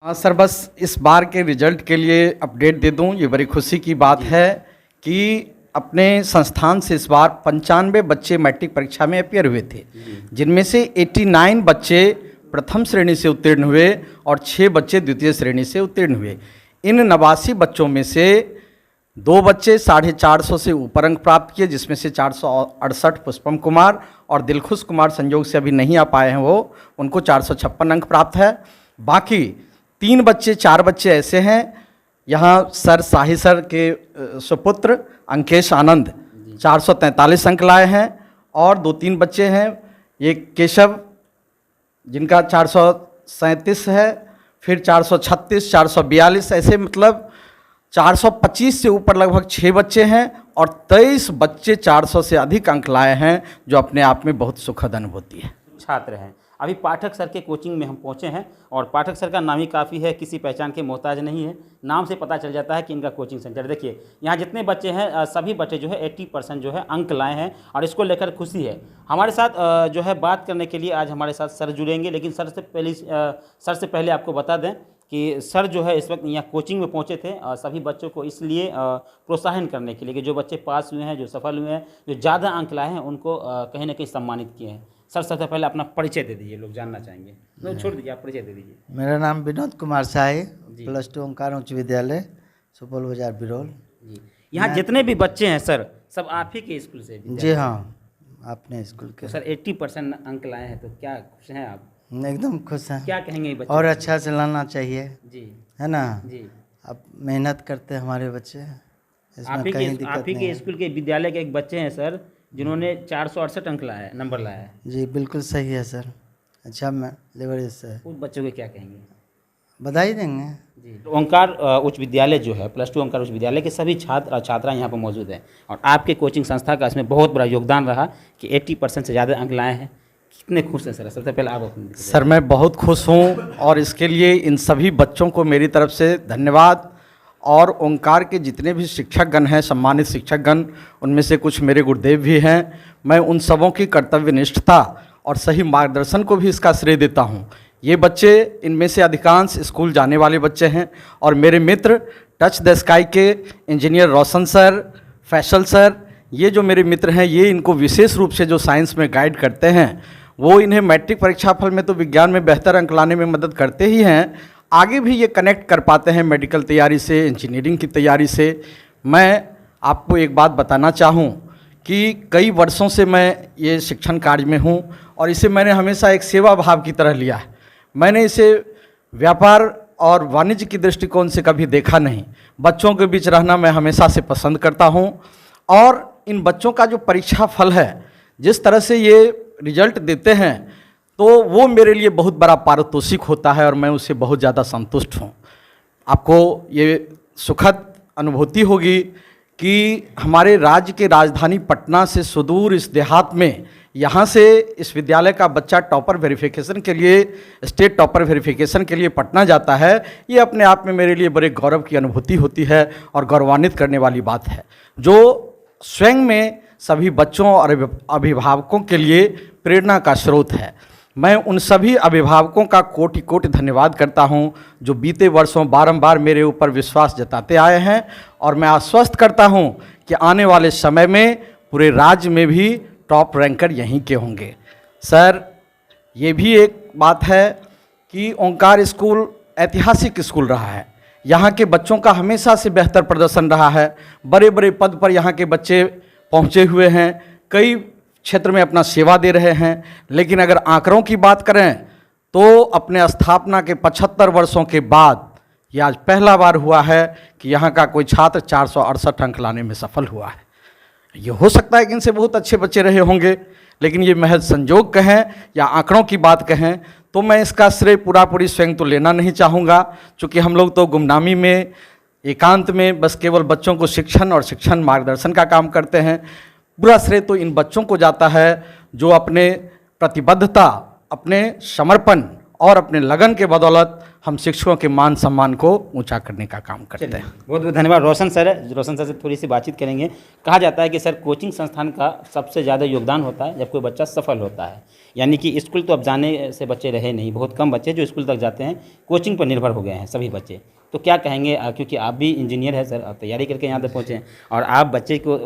हाँ सर, बस इस बार के रिजल्ट के लिए अपडेट दे दूं। ये बड़ी खुशी की बात है कि अपने संस्थान से इस बार 95 बच्चे मैट्रिक परीक्षा में अपियर हुए थे, जिनमें से 89 बच्चे प्रथम श्रेणी से उत्तीर्ण हुए और 6 बच्चे द्वितीय श्रेणी से उत्तीर्ण हुए। इन 89 बच्चों में से 2 बच्चे 450 से ऊपर अंक प्राप्त किए, जिसमें से 468 पुष्पम कुमार और दिलखुश कुमार संयोग से अभी नहीं आ पाए हैं, वो उनको 456 अंक प्राप्त है। बाकी 4 बच्चे ऐसे हैं, यहाँ सर शाही सर के सुपुत्र अंकेश आनंद 443 अंक लाए हैं, और 2-3 बच्चे हैं, ये केशव जिनका 437 है, फिर 436, 442, ऐसे मतलब 425 से ऊपर लगभग 6 बच्चे हैं, और 23 बच्चे 400 से अधिक अंक लाए हैं, जो अपने आप में बहुत सुखद अनुभूति है। छात्र हैं। अभी पाठक सर के कोचिंग में हम पहुंचे हैं, और पाठक सर का नाम ही काफ़ी है, किसी पहचान के मोहताज नहीं है। नाम से पता चल जाता है कि इनका कोचिंग सेंटर। देखिए यहाँ जितने बच्चे हैं सभी बच्चे जो है 80% जो है अंक लाए हैं, और इसको लेकर खुशी है। हमारे साथ जो है बात करने के लिए आज हमारे साथ सर जुड़ेंगे, लेकिन सर से पहले आपको बता दें कि सर जो है इस वक्त यहाँ कोचिंग में पहुँचे थे सभी बच्चों को इसलिए प्रोत्साहन करने के लिए कि जो बच्चे पास हुए हैं, जो सफल हुए हैं, जो ज़्यादा अंक लाए हैं, उनको कहीं ना कहीं सम्मानित किए हैं। सर सबसे पहले अपना परिचय दे दीजिए, लोग जानना चाहेंगे। नहीं छोड़ दीजिए, आप परिचय दे दीजिए। मेरा नाम विनोद कुमार शाही, +2 ओंकार उच्च विद्यालय, सुपौल बाजार बिरौल। जी, यहाँ जितने भी बच्चे हैं सर, सब आप ही के स्कूल से? जी हाँ, अपने स्कूल के। तो सर 80% अंक लाए हैं, तो क्या खुश हैं आप? एकदम खुश हैं। क्या कहेंगे बच्चे? और अच्छा से लाना चाहिए जी, है ना जी। अब मेहनत करते हैं हमारे बच्चे, आप ही के स्कूल के विद्यालय के एक बच्चे हैं सर, जिन्होंने 468 अंक लाया, नंबर लाया है। जी बिल्कुल सही है सर। अच्छा, मैं लेवरेज से उस बच्चों को क्या कहेंगे? बधाई देंगे जी। तो ओंकार उच्च विद्यालय जो है, +2 ओंकार उच्च विद्यालय के सभी छात्र और छात्राएं यहाँ पर मौजूद हैं, और आपके कोचिंग संस्था का इसमें बहुत बड़ा योगदान रहा कि 80% से ज़्यादा अंक लाए हैं। कितने खुश हैं सर? सबसे पहले आप सर, मैं बहुत खुश हूँ, और इसके लिए इन सभी बच्चों को मेरी तरफ से धन्यवाद। और ओंकार के जितने भी शिक्षकगण हैं, सम्मानित शिक्षकगण, उनमें से कुछ मेरे गुरुदेव भी हैं, मैं उन सबों की कर्तव्यनिष्ठता और सही मार्गदर्शन को भी इसका श्रेय देता हूं। ये बच्चे, इनमें से अधिकांश स्कूल जाने वाले बच्चे हैं, और मेरे मित्र टच द स्काई के इंजीनियर रोशन सर, फैसल सर, ये जो मेरे मित्र हैं, ये इनको विशेष रूप से जो साइंस में गाइड करते हैं, वो इन्हें मैट्रिक परीक्षा फल में तो विज्ञान में बेहतर अंक लाने में मदद करते ही हैं, आगे भी ये कनेक्ट कर पाते हैं मेडिकल तैयारी से, इंजीनियरिंग की तैयारी से। मैं आपको एक बात बताना चाहूँ कि कई वर्षों से मैं ये शिक्षण कार्य में हूँ, और इसे मैंने हमेशा एक सेवा भाव की तरह लिया है। मैंने इसे व्यापार और वाणिज्य की दृष्टिकोण से कभी देखा नहीं। बच्चों के बीच रहना मैं हमेशा से पसंद करता हूँ, और इन बच्चों का जो परीक्षा फल है, जिस तरह से ये रिजल्ट देते हैं, तो वो मेरे लिए बहुत बड़ा पारितोषिक होता है, और मैं उससे बहुत ज़्यादा संतुष्ट हूँ। आपको ये सुखद अनुभूति होगी कि हमारे राज्य के राजधानी पटना से सुदूर इस देहात में, यहाँ से इस विद्यालय का बच्चा टॉपर वेरिफिकेशन के लिए, स्टेट टॉपर वेरिफिकेशन के लिए पटना जाता है। ये अपने आप में मेरे लिए बड़े गौरव की अनुभूति होती है, और गौरवान्वित करने वाली बात है, जो स्वयं में सभी बच्चों और अभिभावकों के लिए प्रेरणा का स्रोत है। मैं उन सभी अभिभावकों का कोटि कोटि धन्यवाद करता हूं, जो बीते वर्षों बारंबार मेरे ऊपर विश्वास जताते आए हैं, और मैं आश्वस्त करता हूं कि आने वाले समय में पूरे राज्य में भी टॉप रैंकर यहीं के होंगे। सर, ये भी एक बात है कि ओंकार स्कूल ऐतिहासिक स्कूल रहा है। यहाँ के बच्चों का हमेशा से बेहतर प्रदर्शन रहा है। बड़े बड़े पद पर यहाँ के बच्चे पहुँचे हुए हैं, कई क्षेत्र में अपना सेवा दे रहे हैं। लेकिन अगर आंकड़ों की बात करें, तो अपने स्थापना के 75 वर्षों के बाद ये आज पहला बार हुआ है कि यहाँ का कोई छात्र 468 अंक लाने में सफल हुआ है। ये हो सकता है कि इनसे बहुत अच्छे बच्चे रहे होंगे, लेकिन ये महज संजोग कहें या आंकड़ों की बात कहें, तो मैं इसका श्रेय पूरी स्वयं तो लेना नहीं चाहूँगा, क्योंकि हम लोग तो गुमनामी में, एकांत में बस केवल बच्चों को शिक्षण और शिक्षण मार्गदर्शन का काम करते हैं। पूरा श्रेय तो इन बच्चों को जाता है, जो अपने प्रतिबद्धता, अपने समर्पण और अपने लगन के बदौलत हम शिक्षकों के मान सम्मान को ऊंचा करने का काम करते हैं। बहुत बहुत धन्यवाद। रोशन सर है, रोशन सर से थोड़ी सी बातचीत करेंगे। कहा जाता है कि सर कोचिंग संस्थान का सबसे ज़्यादा योगदान होता है जब कोई बच्चा सफल होता है, यानी कि स्कूल तो अब जाने से बच्चे रहे नहीं, बहुत कम बच्चे जो स्कूल तक जाते हैं, कोचिंग पर निर्भर हो गए हैं सभी बच्चे। तो क्या कहेंगे, क्योंकि आप भी इंजीनियर हैं सर, आप तैयारी करके यहाँ तक पहुँचे हैं और आप बच्चे को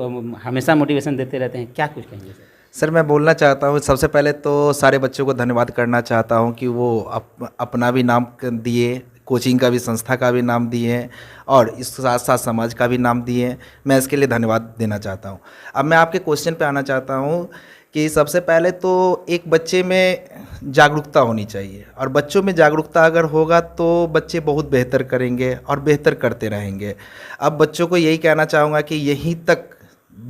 हमेशा मोटिवेशन देते रहते हैं, क्या कुछ कहेंगे सर? सर मैं बोलना चाहता हूँ, सबसे पहले तो सारे बच्चों को धन्यवाद करना चाहता हूँ कि वो अपना भी नाम दिए, कोचिंग का भी, संस्था का भी नाम दिए और इस साथ साथ समाज का भी नाम दिए। मैं इसके लिए धन्यवाद देना चाहता हूँ। अब मैं आपके क्वेश्चन पे आना चाहता हूँ कि सबसे पहले तो एक बच्चे में जागरूकता होनी चाहिए और बच्चों में जागरूकता अगर होगा तो बच्चे बहुत बेहतर करेंगे और बेहतर करते रहेंगे। अब बच्चों को यही कहना चाहूँगा कि यहीं तक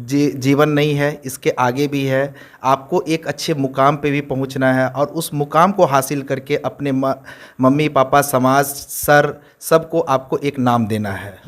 जीवन नहीं है, इसके आगे भी है। आपको एक अच्छे मुकाम पे भी पहुंचना है और उस मुकाम को हासिल करके अपने मम्मी पापा, समाज, सर, सबको आपको एक नाम देना है।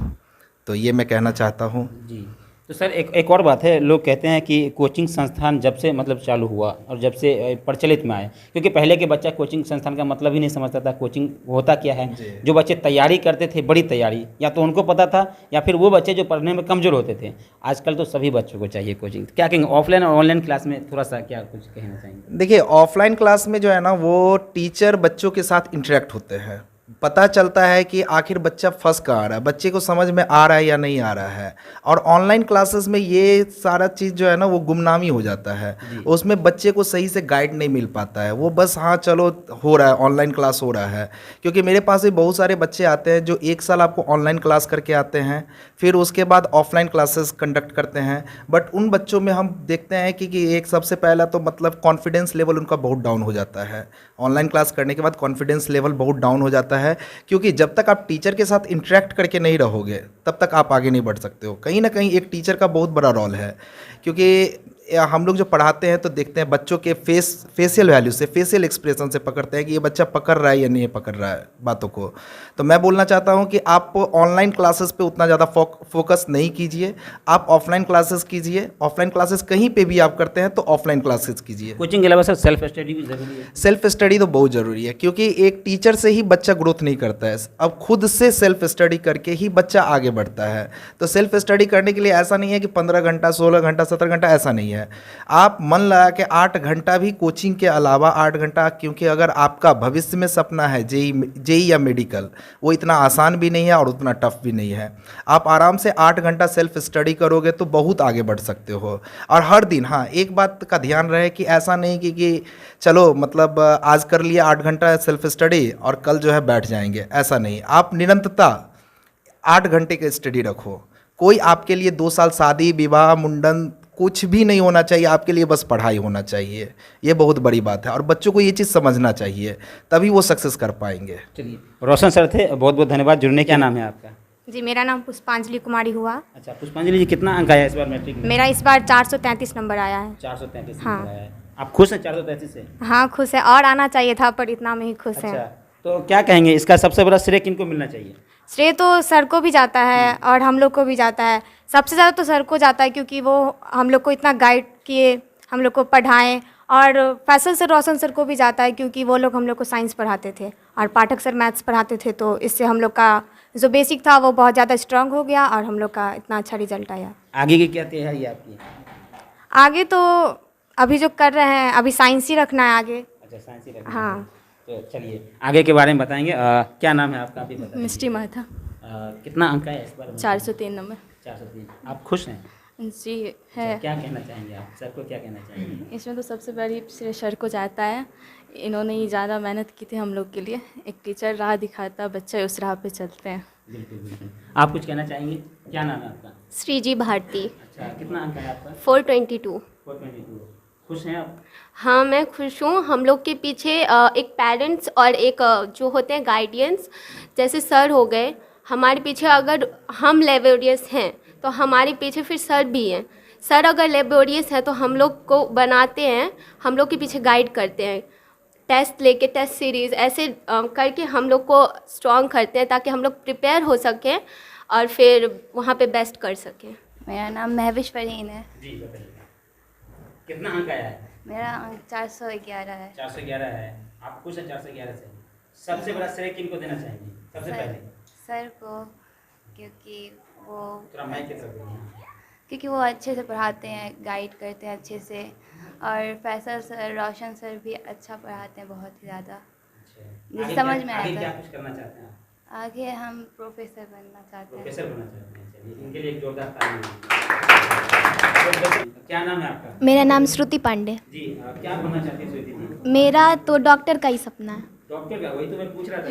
तो ये मैं कहना चाहता हूँ जी। तो सर एक और बात है, लोग कहते हैं कि कोचिंग संस्थान जब से मतलब चालू हुआ और जब से प्रचलित में आए, क्योंकि पहले के बच्चा कोचिंग संस्थान का मतलब ही नहीं समझता था कोचिंग होता क्या है। जो बच्चे तैयारी करते थे, बड़ी तैयारी, या तो उनको पता था या फिर वो बच्चे जो पढ़ने में कमज़ोर होते थे। आजकल तो सभी बच्चों को चाहिए कोचिंग। क्या कहेंगे ऑफलाइन और ऑनलाइन क्लास में, थोड़ा सा क्या कुछ कहना चाहेंगे? देखिए, ऑफलाइन क्लास में जो है ना, वो टीचर बच्चों के साथ इंटरेक्ट होते हैं, पता चलता है कि आखिर बच्चा फंस कहाँ आ रहा है, बच्चे को समझ में आ रहा है या नहीं आ रहा है। और ऑनलाइन क्लासेस में ये सारा चीज़ जो है ना वो गुमनामी हो जाता है, उसमें बच्चे को सही से गाइड नहीं मिल पाता है। वो बस हाँ चलो हो रहा है, ऑनलाइन क्लास हो रहा है। क्योंकि मेरे पास भी बहुत सारे बच्चे आते हैं जो 1 साल आपको ऑनलाइन क्लास करके आते हैं, फिर उसके बाद ऑफलाइन क्लासेस कंडक्ट करते हैं। बट उन बच्चों में हम देखते हैं कि एक सबसे पहला तो मतलब कॉन्फिडेंस लेवल उनका बहुत डाउन हो जाता है। ऑनलाइन क्लास करने के बाद कॉन्फिडेंस लेवल बहुत डाउन हो जाता है, क्योंकि जब तक आप टीचर के साथ इंटरेक्ट करके नहीं रहोगे तब तक आप आगे नहीं बढ़ सकते हो। कहीं ना कहीं एक टीचर का बहुत बड़ा रोल है, क्योंकि हम लोग जो पढ़ाते हैं तो देखते हैं बच्चों के फेशियल वैल्यू से, फेशियल एक्सप्रेशन से पकड़ते हैं कि ये बच्चा पकड़ रहा है या नहीं पकड़ रहा है बातों को। तो मैं बोलना चाहता हूँ कि आप ऑनलाइन क्लासेस पे उतना ज़्यादा फोकस नहीं कीजिए, आप ऑफलाइन क्लासेस कीजिए। ऑफलाइन क्लासेस कहीं पे भी आप करते हैं तो ऑफलाइन क्लासेस कीजिए। कोचिंग के अलावा सर सेल्फ स्टडी भी ज़रूरी है? सेल्फ स्टडी तो बहुत ज़रूरी है, क्योंकि एक टीचर से ही बच्चा ग्रोथ नहीं करता है, अब खुद से सेल्फ स्टडी करके ही बच्चा आगे बढ़ता है। तो सेल्फ स्टडी करने के लिए ऐसा नहीं है कि 15 घंटा, 16 घंटा, 17 घंटा, ऐसा नहीं है। आप मन लगा के 8 घंटा भी कोचिंग के अलावा 8 घंटा, क्योंकि अगर आपका भविष्य में सपना है जेई या मेडिकल, वो इतना आसान भी नहीं है और उतना टफ भी नहीं है। आप आराम से 8 घंटा सेल्फ स्टडी करोगे तो बहुत आगे बढ़ सकते हो। और हर दिन, हाँ एक बात का ध्यान रहे कि ऐसा नहीं कि चलो मतलब आज कर लिया 8 घंटा सेल्फ स्टडी और कल जो है बैठ जाएंगे, ऐसा नहीं। आप निरंतरता 8 घंटे का स्टडी रखो। कोई आपके लिए 2 साल शादी, विवाह, मुंडन कुछ भी नहीं होना चाहिए, आपके लिए बस पढ़ाई होना चाहिए। ये बहुत बड़ी बात है और बच्चों को ये चीज़ समझना चाहिए, तभी वो सक्सेस कर पाएंगे। चलिए, रोशन सर थे, बहुत बहुत धन्यवाद जुड़ने। क्या नाम है आपका? जी, मेरा नाम पुष्पांजलि कुमारी हुआ। अच्छा पुष्पांजलि जी, कितना अंक आया इस बार मैट्रिक में? मेरा इस बार 433 नंबर आया है। 433 हाँ। नंबर आया है। आप खुश हैं 433 से? हाँ खुश है, और आना चाहिए था पर इतना में ही खुश अच्छा, है। तो क्या कहेंगे, इसका सबसे बड़ा श्रेय किनको मिलना चाहिए? श्रेय तो सर को भी जाता है और हम लोग को भी जाता है। सबसे ज़्यादा तो सर को जाता है, क्योंकि वो हम लोग को इतना गाइड किए, हम लोग को पढ़ाएं। और फैसल सर, रोशन सर को भी जाता है, क्योंकि वो लोग हम लोग को साइंस पढ़ाते थे और पाठक सर मैथ्स पढ़ाते थे। तो इससे हम लोग का जो बेसिक था वो बहुत ज़्यादा स्ट्रांग हो गया और हम लोग का इतना अच्छा रिजल्ट आया। आगे की क्या तैयारी है आपकी? आगे तो अभी जो कर रहे हैं, अभी साइंस ही रखना है आगे। अच्छा, साइंस ही रखना है। हाँ। तो चलिए आगे के बारे में बताएंगे। क्या नाम है आपका, आप भी बताइए। मिष्टी माथा। कितना अंक है इस बार? 403 नंबर। 403। आप खुश हैं? जी है। क्या कहना चाहेंगे आप, सर को क्या कहना चाहेंगे? इसमें तो सबसे बड़ी श्रेय सर को जाता है। इन्होंने ही ज़्यादा मेहनत की थी हम लोग के लिए। एक टीचर राह दिखाता, बच्चे उस राह पे चलते हैं। बिल्कुल बिल्कुल। आप कुछ कहना चाहेंगे? क्या नाम है आपका? श्रीजी भारती। अच्छा, कितना अंक है आपका? 422। 422। खुश हैं आप? हाँ मैं खुश हूँ। हम लोग के पीछे एक पेरेंट्स और एक जो होते हैं गाइडियंस, जैसे सर हो गए हमारे पीछे। अगर हम लेबोरियस हैं तो हमारे पीछे फिर सर भी हैं। सर अगर लेबोरियस है तो हम लोग को बनाते हैं, हम लोग के पीछे गाइड करते हैं। टेस्ट लेके, टेस्ट सीरीज़ ऐसे करके हम लोग को स्ट्रॉन्ग करते हैं, ताकि हम लोग प्रिपेयर हो सकें और फिर वहाँ पे बेस्ट कर सकें। मेरा नाम महविश फरहीन है। जी बताइए, कितना अंक आया है? मेरा अंक 411 है। 411 है। आप खुश हैं 411 से? सबसे बड़ा श्रेय किनको देना चाहेंगे सबसे पहले? सर को, क्योंकि वो थोड़ा माइक की तरफ देखिए। क्योंकि वो अच्छे से पढ़ाते हैं, गाइड करते हैं अच्छे से, और फैसल सर, रोशन सर भी अच्छा पढ़ाते हैं बहुत ही ज़्यादा, जिसे समझ में आगे आता क्या है। कुछ करना चाहते हैं आप? आगे हम प्रोफेसर बनना चाहते हैं। प्रोफेसर बनना चाहते हैं, चलिए इनके लिए एक जोरदार ताली। क्या नाम है आपका? मेरा नाम श्रुति पांडे। जी क्या बनना चाहती हैं श्वेती जी? मेरा तो डॉक्टर का ही सपना है। डॉक्टर का, वही तो मैं पूछ रहा था।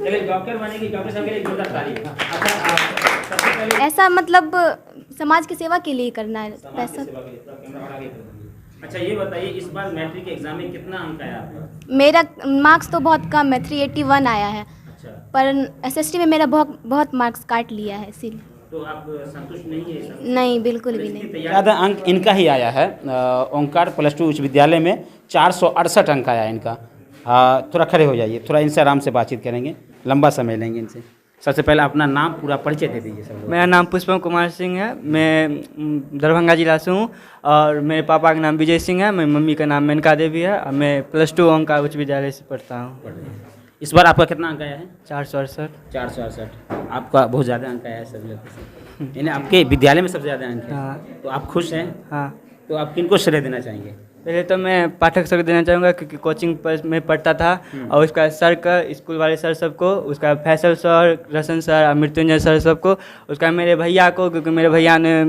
चलिए डॉक्टर बनेगी, डॉक्टर साहब के लिए एक जोरदार ताली। अच्छा सबसे पहले ऐसा मतलब समाज की सेवा के लिए करना है समाज की पैसा। सेवा के लिए थोड़ा कैमरा और आगे कर दीजिए। अच्छा ये बताइए इस बार मैट्रिक के एग्जाम में कितना अंक आया आपका? मेरा मार्क्स तो बहुत कम है, 381 आया है, अच्छा पर एसएसटी में मेरा बहुत मार्क्स काट लिया है, इसीलिए। तो आप संतुष्ट नहीं है इस सब? नहीं, बिल्कुल भी नहीं। ज़्यादा अंक इनका ही आया है। ओंकार +2 उच्च विद्यालय में 468 अंक आया इनका। थोड़ा खड़े हो जाइए, थोड़ा इनसे आराम से बातचीत करेंगे, लंबा समय लेंगे इनसे। सबसे पहले अपना नाम पूरा परिचय दे दीजिए सब लोग। मेरा नाम पुष्पम कुमार सिंह है, मैं दरभंगा जिला से हूँ, और मेरे पापा का नाम विजय सिंह है, मेरी मम्मी का नाम मेनका देवी है, और मैं +2 ओंकार उच्च विद्यालय से पढ़ता हूँ। इस बार आपका कितना अंक आया है? 468। 468। आपका बहुत ज़्यादा अंक आया है सभी लोगों से, यानी आपके विद्यालय में सबसे ज़्यादा अंक है। हाँ तो आप खुश हैं? हाँ। तो आप किनको श्रेय देना चाहेंगे? पहले तो मैं पाठक सर को देना चाहूँगा, क्योंकि कोचिंग पर मैं पढ़ता था, और उसका सर का, स्कूल वाले सर सबको, उसका फैसल सर, रसन सर और मृत्युंजय सर सबको, उसका मेरे भैया को, क्योंकि मेरे भैया ने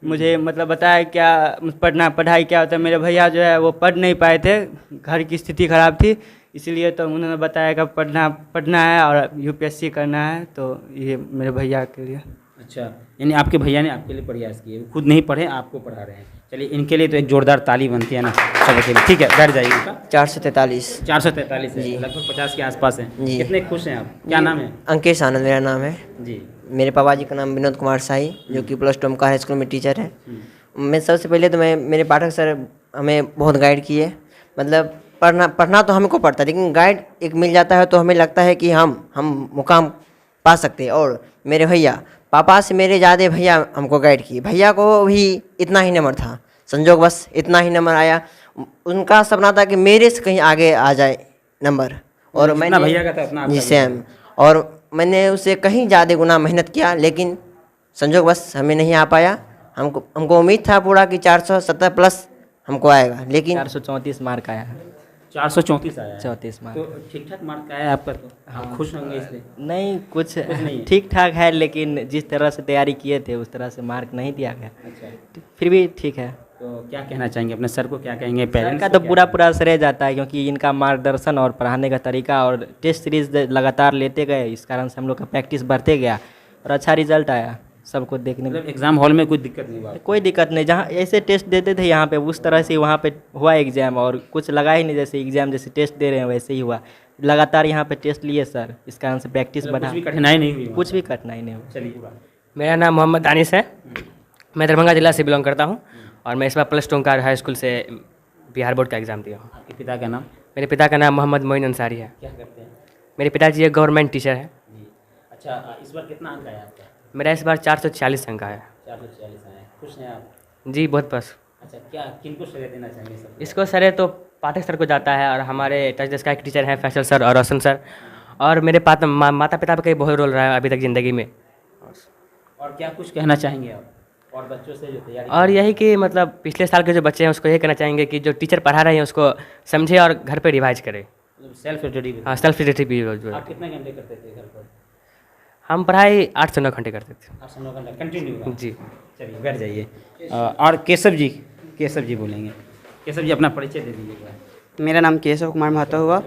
मुझे मतलब बताया क्या पढ़ाई क्या होता है। मेरे भैया जो है वो पढ़ नहीं पाए थे, घर की स्थिति ख़राब थी, इसलिए तो उन्होंने बताया कि पढ़ना है और यूपीएससी करना है, तो ये मेरे भैया के लिए। अच्छा, यानी आपके भैया ने आपके लिए प्रयास किए, वो खुद नहीं पढ़े, आपको पढ़ा रहे हैं। चलिए इनके लिए तो एक जोरदार ताली बनती है ना सबके लिए। ठीक है, बैठ जाइए। इनका 443। 443 है, लगभग 50 के आसपास है। जी। कितने खुश हैं आप? क्या नाम है? अंकेश आनंद मेरा नाम है। जी। मेरे पापा जी का नाम विनोद कुमार शाही, जो कि +2 ओमकार हाई स्कूल में टीचर है। मैं सबसे पहले तो मेरे पाठक सर हमें बहुत गाइड किए, मतलब पढ़ना तो हमको पड़ता है, लेकिन गाइड एक मिल जाता है तो हमें लगता है कि हम मुकाम पा सकते हैं। और मेरे भैया, पापा से मेरे ज़्यादा भैया हमको गाइड किए। भैया को भी इतना ही नंबर था, संजोग बस इतना ही नंबर आया। उनका सपना था कि मेरे से कहीं आगे आ जाए नंबर, और मैंने भैया का था उतना जी आपका सेम, और मैंने उससे कहीं ज़्यादा गुना मेहनत किया, लेकिन संजोग बस हमें नहीं आ पाया। हमको उम्मीद था पूरा कि 470 प्लस हमको आएगा, लेकिन 434 मार्क आया है। 434 आया है। 34 मार्क। तो ठीक ठाक मार्क आया है आपका, तो आप खुश होंगे इसलिए? नहीं, कुछ नहीं है। ठीक ठाक है, लेकिन जिस तरह से तैयारी किए थे उस तरह से मार्क नहीं दिया गया। अच्छा, फिर भी ठीक है। तो क्या कहना चाहेंगे अपने सर को, क्या कहेंगे सर पेरेंट्स का तो पूरा श्रेय जाता है, क्योंकि इनका मार्गदर्शन और पढ़ाने का तरीका और टेस्ट सीरीज लगातार लेते गए, इस कारण से हम लोग का प्रैक्टिस बढ़ते गया और अच्छा रिजल्ट आया सबको देखने में। मतलब एग्जाम हॉल में कोई दिक्कत नहीं हुआ? कोई दिक्कत नहीं, जहाँ ऐसे टेस्ट देते थे यहाँ पे, उस तरह से वहाँ पे हुआ एग्ज़ाम, और कुछ लगा ही नहीं, जैसे एग्ज़ाम जैसे टेस्ट दे रहे हैं वैसे ही हुआ। लगातार यहाँ पे टेस्ट लिए सर, इस कारण से प्रैक्टिस बढ़ा। कुछ भी कठिनाई नहीं हुई? कुछ भी कठिनाई नहीं हुआ। चलिए। मेरा नाम मोहम्मद दानिश है, मैं दरभंगा जिला से बिलोंग करता हूँ, और मैं इस बार +2 ओंकार हाई स्कूल से बिहार बोर्ड का एग्ज़ाम दिया हूँ। आपके पिता का नाम? मेरे पिता का नाम मोहम्मद मोइन अंसारी है। क्या करते हैं? मेरे पिताजी एक गवर्नमेंट टीचर है। जी। अच्छा, इस बार कितना अंक आया आपका? मेरा इस बार 446 अंक आया। 446 आया। खुश हैं आप? जी बहुत बस। अच्छा, क्या किनको श्रेय देना चाहेंगे सर? इसको सर तो पाठक सर को जाता है, और हमारे टच द स्काई के टीचर हैं फैसल सर और रोशन सर, और मेरे माता पिता का बहुत रोल रहा है अभी तक ज़िंदगी में। और क्या कुछ कहना चाहेंगे आप और बच्चों से जो तैयारी? और यही कि मतलब पिछले साल के जो बच्चे हैं उसको यही कहना चाहेंगे कि जो टीचर पढ़ा रहे हैं उसको समझे और घर पे रिवाइज करे। Self study? हाँ, सेल्फ स्टडी भी। आप कितने घंटे करते थे घर पर? हम पढ़ाई 8 से 9 घंटे करते थे। 8 से 9 घंटा कंटिन्यू? जी। चलिए बैठ जाइए। और केशव जी बोलेंगे। केशव जी अपना परिचय दे दीजिएगा। मेरा नाम केशव कुमार महतो हुआ,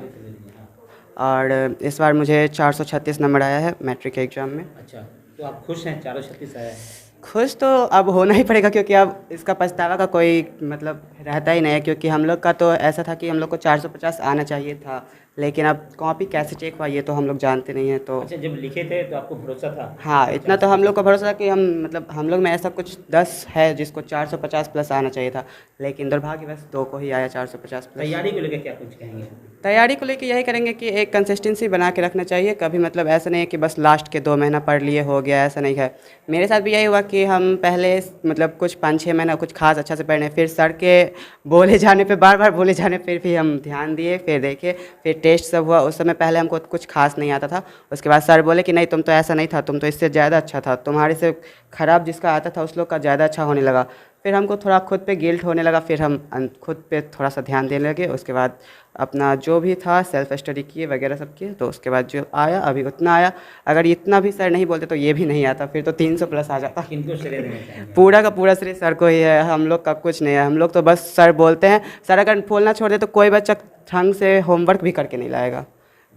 और इस बार मुझे 436 नंबर आया है मैट्रिक के एग्ज़ाम में। अच्छा, तो आप खुश हैं? 436 आया है। खुश तो अब होना ही पड़ेगा, क्योंकि अब इसका पछतावा का कोई मतलब रहता ही नहीं है, क्योंकि हम लोग का तो ऐसा था कि हम लोग को 450 आना चाहिए था, लेकिन अब कॉपी कैसे चेक हुआ ये तो हम लोग जानते नहीं हैं। तो अच्छा, जब लिखे थे तो आपको भरोसा था? हाँ, इतना तो हम लोग का भरोसा था कि हम लोग में ऐसा कुछ 10 है जिसको 450 प्लस आना चाहिए था, लेकिन दुर्भाग्यवश 2 को ही आया 450 प्लस। तैयारी को लेकर क्या कुछ कहेंगे? तैयारी को लेकर यही करेंगे कि एक कंसिस्टेंसी बना के रखना चाहिए, कभी मतलब ऐसा नहीं है कि बस लास्ट के 2 महीना पढ़ लिए हो गया, ऐसा नहीं है। मेरे साथ भी यही हुआ कि हम पहले मतलब कुछ 5-6 महीना कुछ खास अच्छा से पढ़ने, फिर सर के बोले जाने पे, बार बार बोले जाने पर भी हम ध्यान दिए, फिर देखे, फिर टेस्ट सब हुआ उस समय पहले हमको कुछ खास नहीं आता था। उसके बाद सर बोले कि नहीं तुम तो ऐसा नहीं था, तुम तो इससे ज़्यादा अच्छा था, तुम्हारे से ख़राब जिसका आता था उस लोग का ज़्यादा अच्छा होने लगा। फिर हमको थोड़ा खुद पे गिल्ट होने लगा, फिर हम खुद पे थोड़ा सा ध्यान देने लगे। उसके बाद अपना जो भी था सेल्फ स्टडी किए वगैरह सब किए, तो उसके बाद जो आया अभी उतना आया। अगर इतना भी सर नहीं बोलते तो ये भी नहीं आता, फिर तो 300 प्लस आ जाता। किनको श्रेय देना चाहेंगे? पूरा का पूरा श्रेय सर को ही है, हम लोग का कुछ नहीं है। हम लोग तो बस सर बोलते हैं, सर अगर बोलना छोड़ दे तो कोई बच्चा ढंग से होमवर्क भी करके नहीं लाएगा।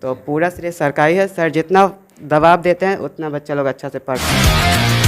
तो पूरा श्रेय सर का ही है। सर जितना दबाव देते हैं उतना बच्चा लोग अच्छा से पढ़ते हैं।